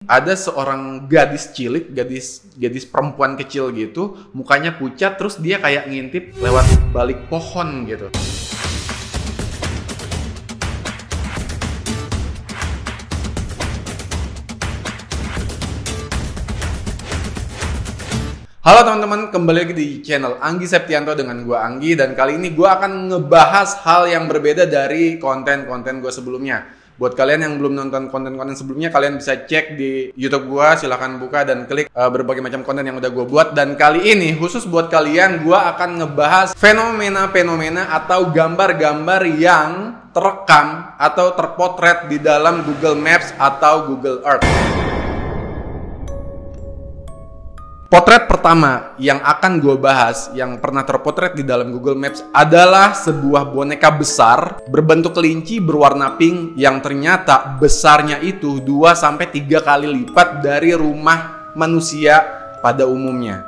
Ada seorang gadis cilik, gadis perempuan kecil gitu, mukanya pucat, terus dia kayak ngintip lewat balik pohon gitu. Halo teman-teman, kembali lagi di channel Anggi Septianto dengan gue Anggi. Dan kali ini gue akan ngebahas hal yang berbeda dari konten-konten gue sebelumnya. Buat kalian yang belum nonton konten-konten sebelumnya, kalian bisa cek di YouTube gue, silahkan buka dan klik berbagai macam konten yang udah gue buat. Dan kali ini khusus buat kalian, gue akan ngebahas fenomena-fenomena atau gambar-gambar yang terekam atau terpotret di dalam Google Maps atau Google Earth. Potret pertama yang akan gue bahas, yang pernah terpotret di dalam Google Maps adalah sebuah boneka besar berbentuk kelinci berwarna pink yang ternyata besarnya itu 2-3 kali lipat dari rumah manusia pada umumnya.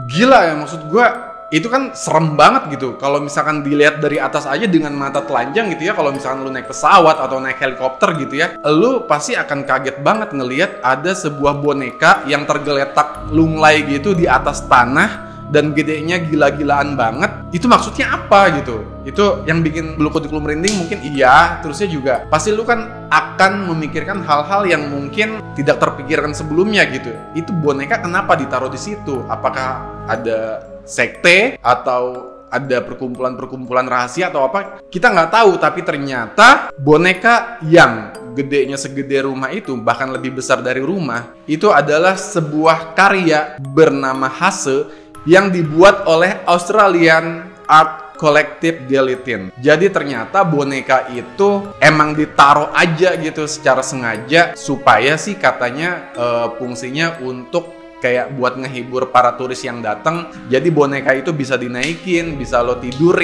Gila ya, maksud gue itu kan serem banget gitu. Kalau misalkan dilihat dari atas aja dengan mata telanjang gitu ya, kalau misalkan lu naik pesawat atau naik helikopter gitu ya, lu pasti akan kaget banget ngelihat ada sebuah boneka yang tergeletak lunglai gitu di atas tanah dan gedenya gila-gilaan banget. Itu maksudnya apa gitu? Itu yang bikin bulu kuduk lu merinding mungkin iya, terusnya juga pasti lu kan akan memikirkan hal-hal yang mungkin tidak terpikirkan sebelumnya gitu. Itu boneka kenapa ditaruh di situ? Apakah ada sekte atau ada perkumpulan-perkumpulan rahasia atau apa, kita nggak tahu. Tapi ternyata boneka yang gedenya segede rumah itu, bahkan lebih besar dari rumah, itu adalah sebuah karya bernama Hase yang dibuat oleh Australian Art Collective Gelatin. Jadi ternyata boneka itu emang ditaruh aja gitu secara sengaja supaya sih katanya fungsinya untuk kayak buat ngehibur para turis yang datang. Jadi boneka itu bisa dinaikin, bisa lo tidur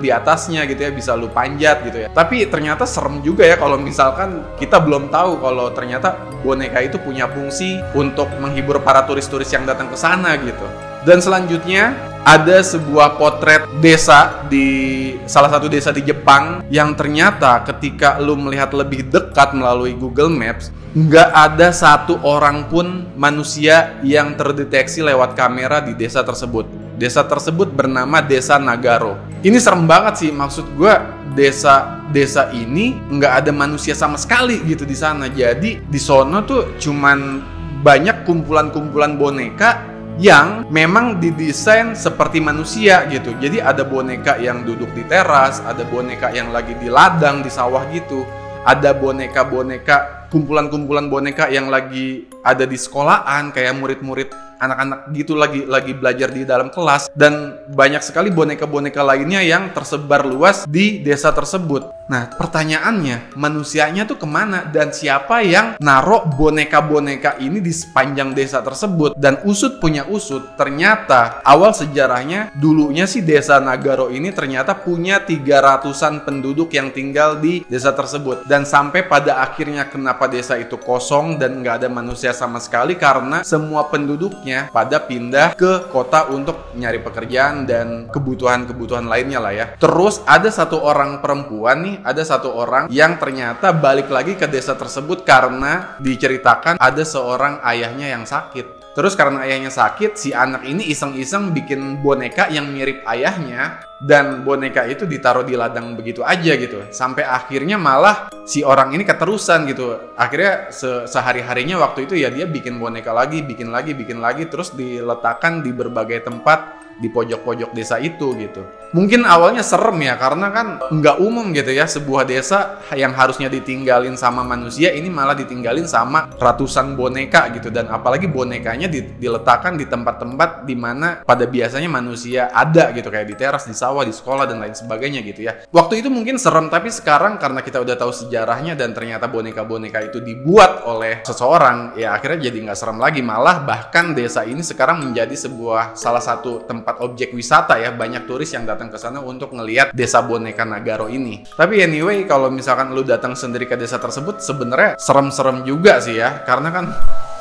di atasnya gitu ya, bisa lo panjat gitu ya. Tapi ternyata serem juga ya kalau misalkan kita belum tahu kalau ternyata boneka itu punya fungsi untuk menghibur para turis-turis yang datang ke sana gitu. Dan selanjutnya ada sebuah potret desa di salah satu desa di Jepang yang ternyata ketika lo melihat lebih dekat melalui Google Maps, nggak ada satu orang pun manusia yang terdeteksi lewat kamera di desa tersebut. Desa tersebut bernama Desa Nagaro. Ini serem banget sih, maksud gue desa ini nggak ada manusia sama sekali gitu di sana. Jadi di sono tuh cuman banyak kumpulan-kumpulan boneka yang memang didesain seperti manusia gitu. Jadi ada boneka yang duduk di teras, ada boneka yang lagi di ladang di sawah gitu, ada boneka-boneka, kumpulan-kumpulan boneka yang lagi ada di sekolahan kayak murid-murid anak-anak gitu lagi belajar di dalam kelas, dan banyak sekali boneka-boneka lainnya yang tersebar luas di desa tersebut. Nah, pertanyaannya, manusianya tuh kemana dan siapa yang naruh boneka-boneka ini di sepanjang desa tersebut? Dan usut punya usut, ternyata awal sejarahnya dulunya sih desa Nagaro ini ternyata punya 300-an penduduk yang tinggal di desa tersebut. Dan sampai pada akhirnya kenapa desa itu kosong dan nggak ada manusia sama sekali, karena semua penduduknya pada pindah ke kota untuk nyari pekerjaan dan kebutuhan-kebutuhan lainnya lah ya. Terus ada satu orang perempuan nih, ada satu orang yang ternyata balik lagi ke desa tersebut karena diceritakan ada seorang ayahnya yang sakit. Terus karena ayahnya sakit, si anak ini iseng-iseng bikin boneka yang mirip ayahnya, dan boneka itu ditaruh di ladang begitu aja gitu. Sampai akhirnya malah si orang ini keterusan gitu. Akhirnya sehari-harinya waktu itu ya dia bikin boneka lagi, bikin lagi, terus diletakkan di berbagai tempat di pojok-pojok desa itu gitu. Mungkin awalnya serem ya, karena kan nggak umum gitu ya, sebuah desa yang harusnya ditinggalin sama manusia ini malah ditinggalin sama ratusan boneka gitu. Dan apalagi bonekanya diletakkan di tempat-tempat di mana pada biasanya manusia ada gitu, kayak di teras, di sawah, di sekolah dan lain sebagainya gitu ya. Waktu itu mungkin serem, tapi sekarang karena kita udah tahu sejarahnya dan ternyata boneka-boneka itu dibuat oleh seseorang, ya akhirnya jadi nggak serem lagi. Malah bahkan desa ini sekarang menjadi sebuah salah satu tempat objek wisata ya, banyak turis yang datang ke sana untuk ngelihat desa boneka Nagaro ini. Tapi anyway, kalau misalkan lu datang sendiri ke desa tersebut, sebenarnya serem-serem juga sih ya, karena kan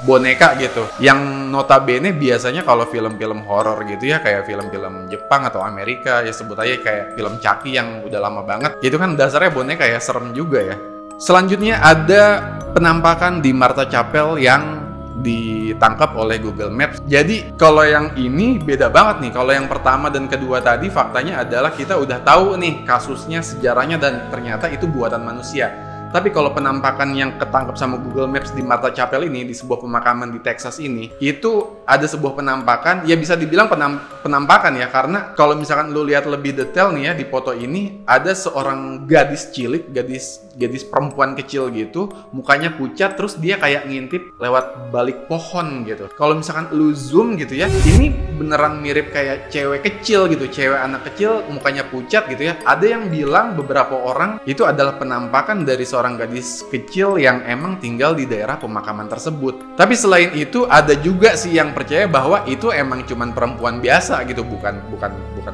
boneka gitu yang notabene biasanya kalau film-film horor gitu ya, kayak film-film Jepang atau Amerika ya, sebut aja kayak film Chucky yang udah lama banget, itu kan dasarnya boneka ya, serem juga ya. Selanjutnya ada penampakan di Marta Chapel yang ditangkap oleh Google Maps. Jadi kalau yang ini beda banget nih. Kalau yang pertama dan kedua tadi faktanya adalah kita udah tahu nih kasusnya, sejarahnya, dan ternyata itu buatan manusia. Tapi kalau penampakan yang ketangkep sama Google Maps di Martha Chapel ini, di sebuah pemakaman di Texas ini, itu ada sebuah penampakan, ya bisa dibilang penampakan ya, karena kalau misalkan lu lihat lebih detail nih ya di foto ini, ada seorang gadis cilik, gadis perempuan kecil gitu, mukanya pucat, terus dia kayak ngintip lewat balik pohon gitu. Kalau misalkan lu zoom gitu ya, ini beneran mirip kayak cewek kecil gitu, cewek anak kecil, mukanya pucat gitu ya. Ada yang bilang beberapa orang itu adalah penampakan dari seorang gadis kecil yang emang tinggal di daerah pemakaman tersebut. Tapi selain itu ada juga sih yang percaya bahwa itu emang cuman perempuan biasa gitu, bukan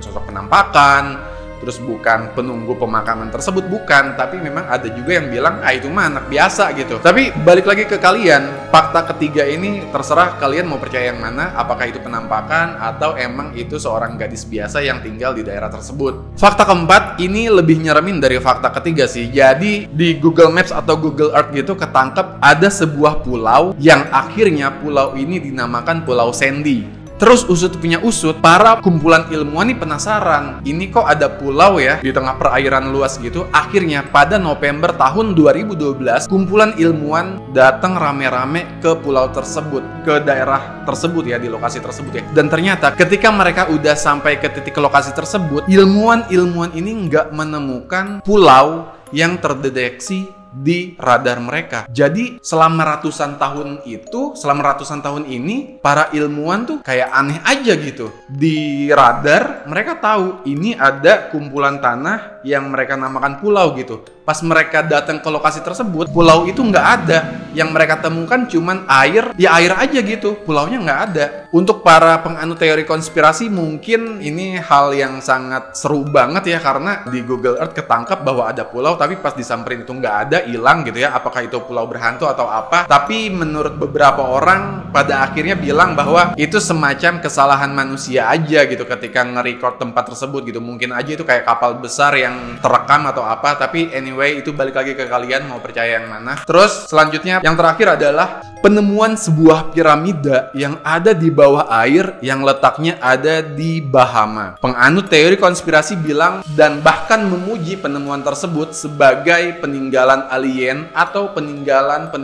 sosok penampakan, terus bukan penunggu pemakaman tersebut, bukan. Tapi memang ada juga yang bilang itu mah anak biasa gitu. Tapi balik lagi ke kalian, fakta ketiga ini terserah kalian mau percaya yang mana, apakah itu penampakan atau emang itu seorang gadis biasa yang tinggal di daerah tersebut. Fakta keempat ini lebih nyeremin dari fakta ketiga sih. Jadi di Google Maps atau Google Earth gitu ketangkep ada sebuah pulau yang akhirnya pulau ini dinamakan Pulau Sandy. Terus usut punya usut, para kumpulan ilmuwan ini penasaran, ini kok ada pulau ya di tengah perairan luas gitu. Akhirnya pada November tahun 2012, kumpulan ilmuwan datang rame-rame ke pulau tersebut, ke daerah tersebut ya, di lokasi tersebut ya. Dan ternyata ketika mereka udah sampai ke titik lokasi tersebut, ilmuwan ini nggak menemukan pulau yang terdeteksi di radar mereka. Jadi selama ratusan tahun ini para ilmuwan tuh kayak aneh aja gitu. Di radar mereka tahu ini ada kumpulan tanah yang mereka namakan pulau gitu. Pas mereka datang ke lokasi tersebut, pulau itu nggak ada. Yang mereka temukan cuman air, ya air aja gitu. Pulaunya nggak ada. Untuk para penganut teori konspirasi mungkin ini hal yang sangat seru banget ya, karena di Google Earth ketangkap bahwa ada pulau, tapi pas disamperin itu nggak ada, hilang gitu ya. Apakah itu pulau berhantu atau apa? Tapi menurut beberapa orang pada akhirnya bilang bahwa itu semacam kesalahan manusia aja gitu ketika nge-record tempat tersebut gitu. Mungkin aja itu kayak kapal besar yang terekam atau apa. Tapi anyway, itu balik lagi ke kalian mau percaya yang mana. Terus selanjutnya yang terakhir adalah penemuan sebuah piramida yang ada di bawah air yang letaknya ada di Bahama. Penganut teori konspirasi bilang dan bahkan memuji penemuan tersebut sebagai peninggalan alien atau peninggalan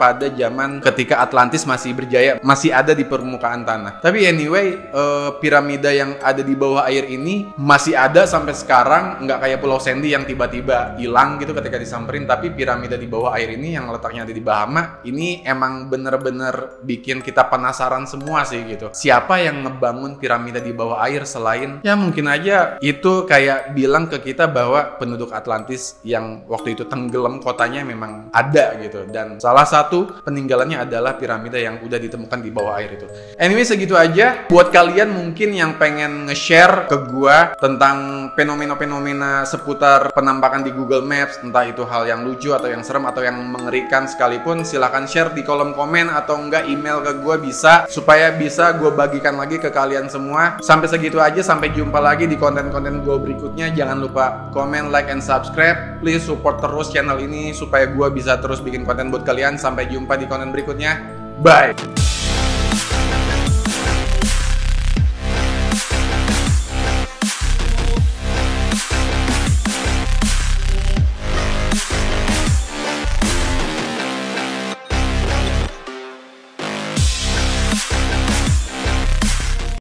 pada zaman ketika Atlantis masih berjaya, masih ada di permukaan tanah. Tapi anyway, piramida yang ada di bawah air ini masih ada sampai sekarang, nggak kayak Pulau Sandy yang tiba-tiba hilang gitu ketika disamperin. Tapi piramida di bawah air ini yang letaknya ada di Bahama ini emang bener-bener bikin kita penasaran semua sih gitu. Siapa yang ngebangun piramida di bawah air selain ya mungkin aja itu kayak bilang ke kita bahwa penduduk Atlantis yang waktu itu tenggelam kotanya memang ada gitu. Dan salah satu peninggalannya adalah piramida yang udah ditemukan di bawah air itu. Anyway, segitu aja. Buat kalian mungkin yang pengen nge-share ke gua tentang fenomena-fenomena seputar penampakan di Google Maps, entah itu hal yang lucu atau yang serem atau yang mengerikan sekalipun, silahkan share di kolom komen atau enggak email ke gue bisa, supaya bisa gue bagikan lagi ke kalian semua. Sampai segitu aja, sampai jumpa lagi di konten-konten gue berikutnya. Jangan lupa komen, like, and subscribe. Please support terus channel ini supaya gue bisa terus bikin konten buat kalian. Sampai jumpa di konten berikutnya. Bye!